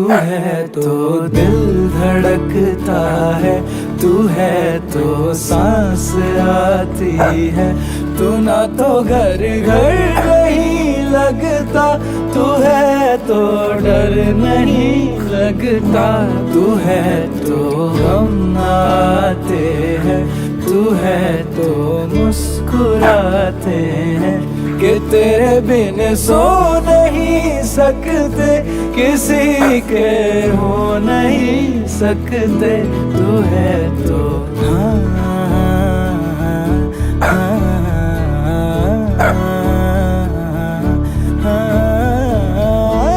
तू है तो दिल धड़कता है, तू है तो सांस आती है, तू ना तो घर घर नहीं लगता, तू है तो डर नहीं लगता, तू है तो हम आते हैं, तू है तो मुस्कुराते हैं कि तेरे बिन सो नहीं सकते, किसी के हो नहीं सकते, तू है तो हाँ।